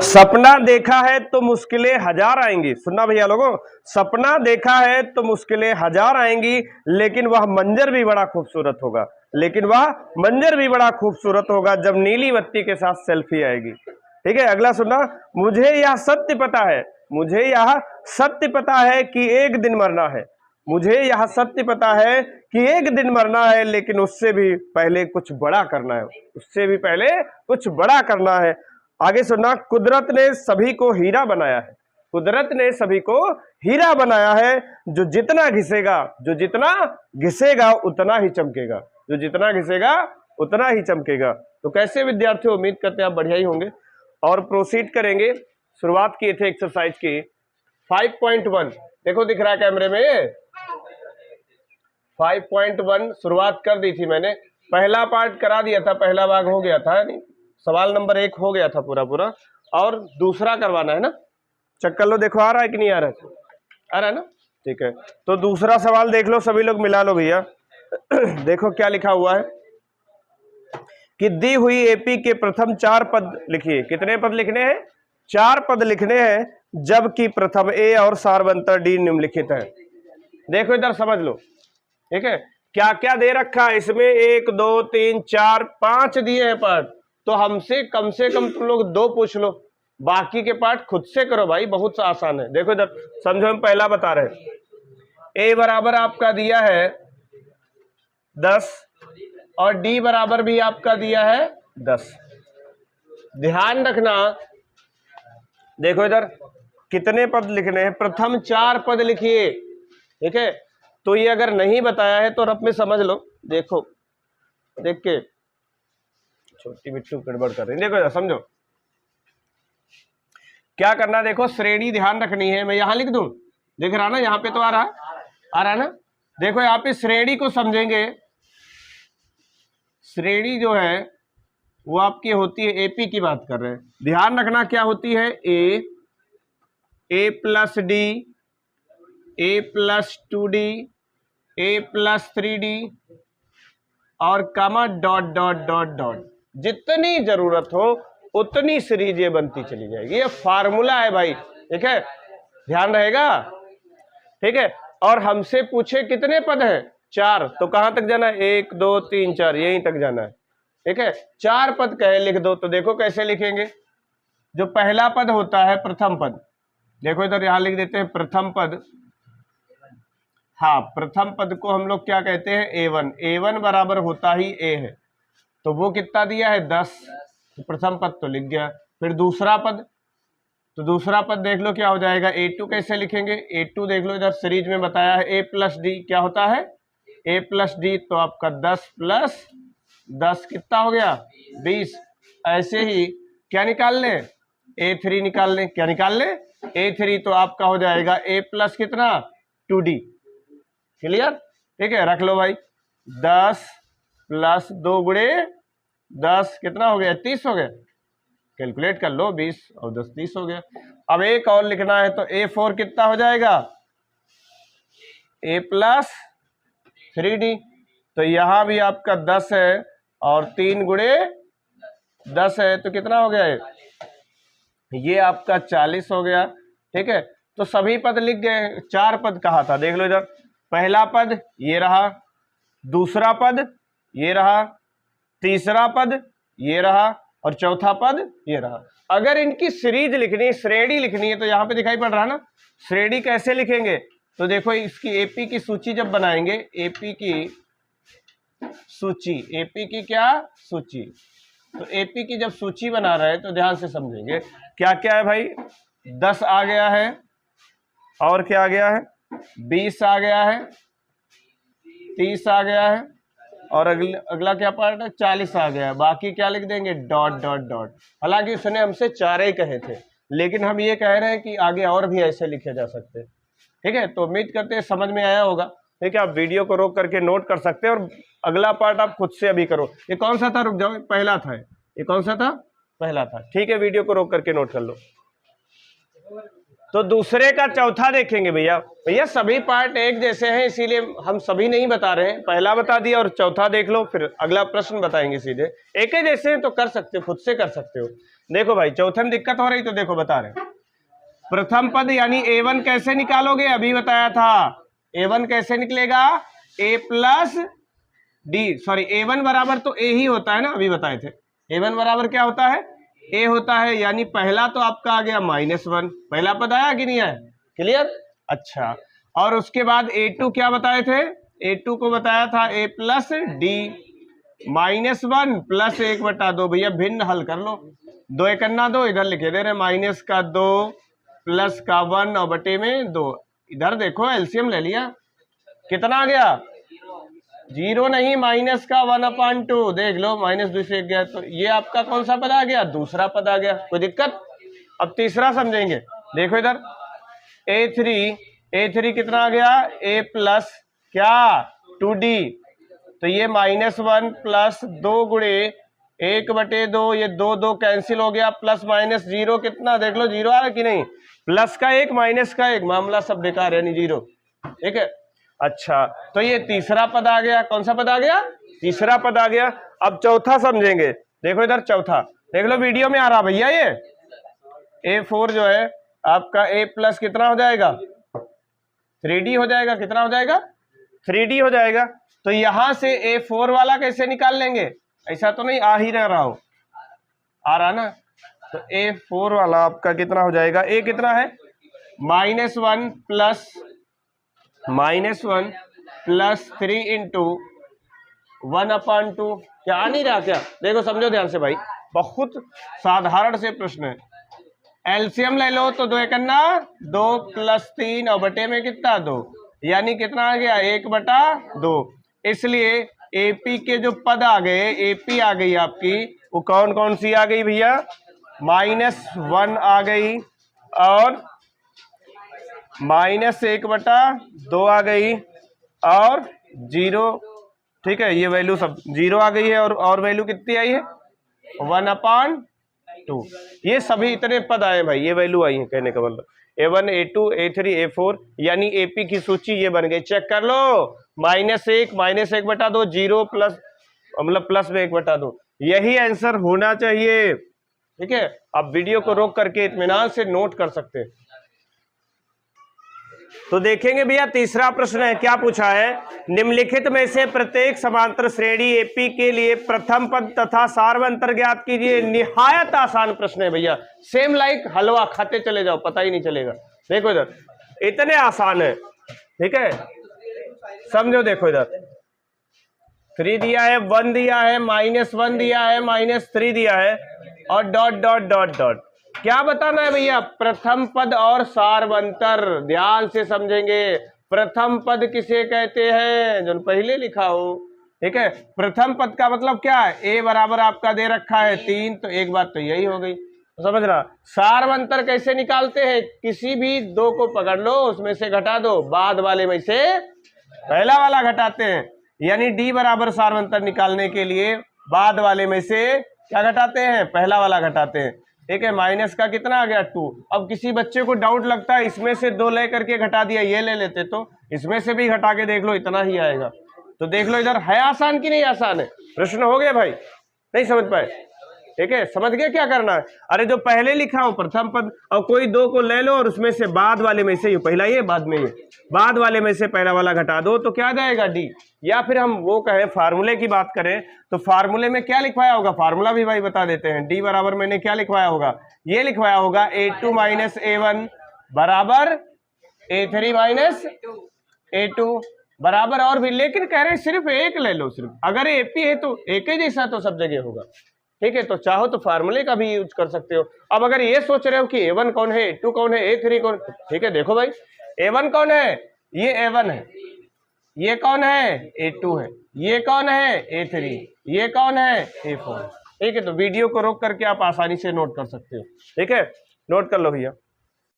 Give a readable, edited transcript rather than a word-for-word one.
सपना देखा है तो मुश्किलें हजार आएंगी। सुनना भैया लोगों, सपना देखा है तो मुश्किलें हजार आएंगी, लेकिन वह मंजर भी बड़ा खूबसूरत होगा। लेकिन वह मंजर भी बड़ा खूबसूरत होगा जब नीली बत्ती के साथ सेल्फी आएगी। ठीक है, अगला सुनना। मुझे यह सत्य पता है, मुझे यह सत्य पता है कि एक दिन मरना है। मुझे यह सत्य पता है कि एक दिन मरना है, लेकिन उससे भी पहले कुछ बड़ा करना है। उससे भी पहले कुछ बड़ा करना है। आगे सुनना। कुदरत ने सभी को हीरा बनाया है। कुदरत ने सभी को हीरा बनाया है। जो जितना घिसेगा, जो जितना घिसेगा उतना ही चमकेगा। जो जितना घिसेगा उतना ही चमकेगा। तो कैसे विद्यार्थियों, उम्मीद करते हैं आप बढ़िया ही होंगे। और प्रोसीड करेंगे। शुरुआत किए थे एक्सरसाइज की 5.1। देखो दिख रहा है कैमरे में 5.1 शुरुआत कर दी थी मैंने। पहला पार्ट करा दिया था, पहला भाग हो गया था, नहीं सवाल नंबर 1 हो गया था पूरा पूरा, और दूसरा करवाना है ना। चेक कर लो, देखो आ रहा है कि नहीं आ रहा है? आ रहा है ना, ठीक है। तो दूसरा सवाल देख लो, सभी लोग मिला लो भैया। देखो क्या लिखा हुआ है कि दी हुई एपी के प्रथम 4 पद लिखिए। कितने पद लिखने हैं? 4 पद लिखने हैं, जबकि प्रथम ए और सारवंतर डी निम्नलिखित है। देखो इधर समझ लो, ठीक है। क्या क्या दे रखा है इसमें? 1 2 3 4 5 दिए हैं पार्ट। तो हमसे कम से कम तुम लोग 2 पूछ लो, बाकी के पार्ट खुद से करो भाई, बहुत सा आसान है। देखो इधर समझो, हम पहला बता रहे हैं। ए बराबर आपका दिया है 10 और डी बराबर भी आपका दिया है 10। ध्यान रखना, देखो इधर कितने पद लिखने हैं? प्रथम 4 पद लिखिए, ठीक है। तो ये अगर नहीं बताया है तो रफ में समझ लो। देखो देख के छोटी बिट्टू गड़बड़ कर रही है। देखो समझो क्या करना। देखो श्रेणी ध्यान रखनी है। मैं यहां लिख दूं, देख रहा ना, यहाँ पे तो आ रहा है ना। देखो यहाँ पे श्रेणी को समझेंगे। श्रेणी जो है वो आपकी होती है, एपी की बात कर रहे हैं, ध्यान रखना क्या होती है। ए प्लस डी, ए प्लस 2D, ए प्लस 3D और कमा डॉट डॉट डॉट डॉट। जितनी जरूरत हो उतनी सीरीज ये बनती चली जाएगी। ये फार्मूला है भाई, ठीक है, ध्यान रहेगा, ठीक है। और हमसे पूछे कितने पद हैं? 4। तो कहां तक जाना है? 1 2 3 4, यहीं तक जाना है, ठीक है। 4 पद कहे लिख दो। तो देखो कैसे लिखेंगे। जो पहला पद होता है प्रथम पद, देखो इधर यहां लिख देते हैं प्रथम पद। हाँ, प्रथम पद को हम लोग क्या कहते हैं? A1। A1 बराबर होता ही A है, तो वो कितना दिया है? 10। तो प्रथम पद तो लिख गया। फिर दूसरा पद, तो दूसरा पद देख लो क्या हो जाएगा। A2 कैसे लिखेंगे? A2 देख लो इधर सीरीज में बताया है A प्लस डी। क्या होता है? A plus D. तो आपका 10 प्लस 10 कितना हो गया? 20। ऐसे ही क्या निकाल लें? A3 निकाल लें। क्या निकाल लें? A3। तो आपका हो जाएगा A प्लस कितना? 2D। क्लियर, ठीक है। रख लो भाई, 10 प्लस 2 गुणे 10 कितना हो गया? 30 हो गया। कैलकुलेट कर लो, 20 और 10 30 हो गया। अब एक और लिखना है, तो A4 कितना हो जाएगा? A plus 3D। तो यहां भी आपका 10 है और 3 गुणे 10 है, तो कितना हो गया है? ये आपका 40 हो गया, ठीक है। तो सभी पद लिख गए। 4 पद कहा था, देख लो इधर। पहला पद ये रहा, दूसरा पद ये रहा, तीसरा पद ये रहा और चौथा पद ये रहा। अगर इनकी सीरीज लिखनी है, श्रेणी लिखनी है, तो यहाँ पे दिखाई पड़ रहा है ना। श्रेणी कैसे लिखेंगे? तो देखो इसकी एपी की सूची जब बनाएंगे, एपी की सूची, एपी की क्या सूची, तो एपी की जब सूची बना रहे हैं तो ध्यान से समझेंगे क्या क्या है भाई। 10 आ गया है, और क्या आ गया है? 20 आ गया है, 30 आ गया है, और अगला क्या पार्ट है? 40 आ गया है। बाकी क्या लिख देंगे? Dot dot dot. हालांकि उसने हमसे 4 ही कहे थे, लेकिन हम ये कह रहे हैं कि आगे और भी ऐसे लिखे जा सकते हैं, ठीक है। तो उम्मीद करते हैं समझ में आया होगा, ठीक है। आप वीडियो को रोक करके नोट कर सकते हैं और अगला पार्ट आप खुद से अभी करो। ये कौन सा था? रुक जाओ, पहला था। ये कौन सा था? पहला था, ठीक है। वीडियो को रोक करके नोट कर लो। तो दूसरे का चौथा देखेंगे भैया। भैया सभी पार्ट एक जैसे हैं, इसीलिए हम सभी नहीं बता रहे हैं, पहला बता दिया और चौथा देख लो, फिर अगला प्रश्न बताएंगे सीधे। एक ही जैसे हैं तो कर सकते हो, खुद से कर सकते हो। देखो भाई चौथे में दिक्कत हो रही तो देखो बता रहे, प्रथम पद यानी a1 कैसे निकालोगे, अभी बताया था। a1 कैसे निकलेगा, a plus D, sorry a1 बराबर तो a ही होता है ना, अभी बताए थे। a1 बराबर क्या होता है, a होता है, यानी पहला तो आपका आ गया -1, पहला पद आया कि नहीं आया, क्लियर। अच्छा, और उसके बाद a2 क्या बताए थे, a2 को बताया था a प्लस डी, -1 प्लस 1/2। भैया भिन्न हल कर लो, 2 एकन्ना 2, इधर लिखे दे रहे -2 प्लस का 1 और बटे में 2, इधर देखो एलसीएम ले लिया, कितना आ गया, 0 नहीं, माइनस का 1/2, देख लो -2 से 1 गया, तो ये आपका कौन सा पद आ गया, दूसरा पद आ गया, कोई दिक्कत। अब तीसरा समझेंगे, देखो इधर a3 कितना आ गया, a प्लस क्या 2d, तो ये -1 प्लस 2 गुणे 1/2, ये 2 कैंसिल हो गया, प्लस माइनस 0 कितना, देख लो 0 आ रहा कि नहीं, प्लस का 1 माइनस का 1, मामला सब बेकार है, नहीं 0, ठीक है। अच्छा, तो ये तीसरा पद आ गया, कौन सा पद आ गया, तीसरा पद आ गया। अब चौथा समझेंगे, देखो इधर चौथा, देख लो वीडियो में आ रहा भैया, ये a4 जो है आपका a प्लस कितना हो जाएगा, 3d हो जाएगा, कितना हो जाएगा, 3d हो जाएगा। तो यहां से a4 वाला कैसे निकाल लेंगे, ऐसा तो नहीं आ ही रहा हो, आ रहा ना, तो a4 वाला आपका कितना हो जाएगा, a कितना है -1 प्लस 3 इंटू 1/2, क्या आ नहीं रहा क्या, देखो समझो ध्यान से भाई, बहुत साधारण से प्रश्न है। एलसीएम ले लो तो 2 एकन्ना 2 प्लस 3 और बटे में कितना 2, यानी कितना आ गया 1/2। इसलिए एपी के जो पद आ गए, एपी आ गई आपकी, वो कौन कौन सी आ गई भैया, -1 आ गई और -1/2 आ गई और 0, ठीक है, ये वैल्यू सब 0 आ गई है, और वैल्यू कितनी आई है 1/2, ये सभी इतने पद आए भाई, ये वैल्यू आई है, कहने का मतलब a1 a2 a3 a4, यानी एपी की सूची ये बन गई, चेक कर लो, -1 -1/2 0 प्लस मतलब प्लस में 1/2, यही आंसर होना चाहिए, ठीक है। अब वीडियो को रोक करके इत्मीनान से नोट कर सकते हैं। तो देखेंगे भैया तीसरा प्रश्न है, क्या पूछा है, निम्नलिखित में से प्रत्येक समांतर श्रेणी एपी के लिए प्रथम पद तथा सार्वंतर ज्ञात कीजिए। निहायत आसान प्रश्न है भैया, सेम लाइक हलवा खाते चले जाओ, पता ही नहीं चलेगा। देखो इधर इतने आसान है, ठीक है, समझो, देखो इधर 3 दिया है, 1 दिया है, -1 दिया है, -3 दिया है और डॉट डॉट डॉट डॉट, क्या बताना है भैया, प्रथम पद और सार्वंतर, ध्यान से समझेंगे। प्रथम पद किसे कहते हैं, जो पहले लिखा हो, ठीक है। प्रथम पद का मतलब क्या है, a बराबर आपका दे रखा है 3, तो एक बात तो यही हो गई, तो समझ रहा। सार्वंतर कैसे निकालते हैं, किसी भी 2 को पकड़ लो, उसमें से घटा दो, बाद वाले में से पहला वाला घटाते हैं, यानी d बराबर सार्वंतर निकालने के लिए बाद वाले में से क्या घटाते हैं, पहला वाला घटाते हैं, ठीक है। माइनस का कितना आ गया 2। अब किसी बच्चे को डाउट लगता है इसमें से 2 ले करके घटा दिया, ये ले लेते, तो इसमें से भी घटा के देख लो, इतना ही आएगा। तो देख लो इधर है आसान कि नहीं आसान है, प्रश्न हो गया भाई, नहीं समझ पाए, ठीक है, समझ गए क्या करना है। अरे जो पहले लिखा हो प्रथम पद, और कोई 2 को ले लो और उसमें से बाद वाले में से, ये पहला ये बाद में ये, बाद वाले में से पहला वाला घटा दो, तो क्या जाएगा डी। या फिर हम वो कहें फार्मूले की बात करें, तो फार्मूले में क्या लिखवाया होगा, फार्मूला भी भाई बता देते हैं। डी बराबर मैंने क्या लिखवाया होगा, ये लिखवाया होगा a2 माइनस a1 बराबर a3 माइनस a2 बराबर, और भी, लेकिन कह रहे सिर्फ एक ले लो, सिर्फ अगर एपी है तो एक ही जैसा तो सब जगह होगा, ठीक है। तो चाहो तो फार्मूले का भी यूज कर सकते हो। अब अगर ये सोच रहे हो कि a1 कौन है, a2 कौन है, a3 कौन, ठीक है, देखो भाई a1 कौन है, ये a1 है, ये कौन है a2 है, ये कौन है a3, ये कौन है a4, ठीक है। तो वीडियो को रोक करके आप आसानी से नोट कर सकते हो, ठीक है, नोट कर लो भैया।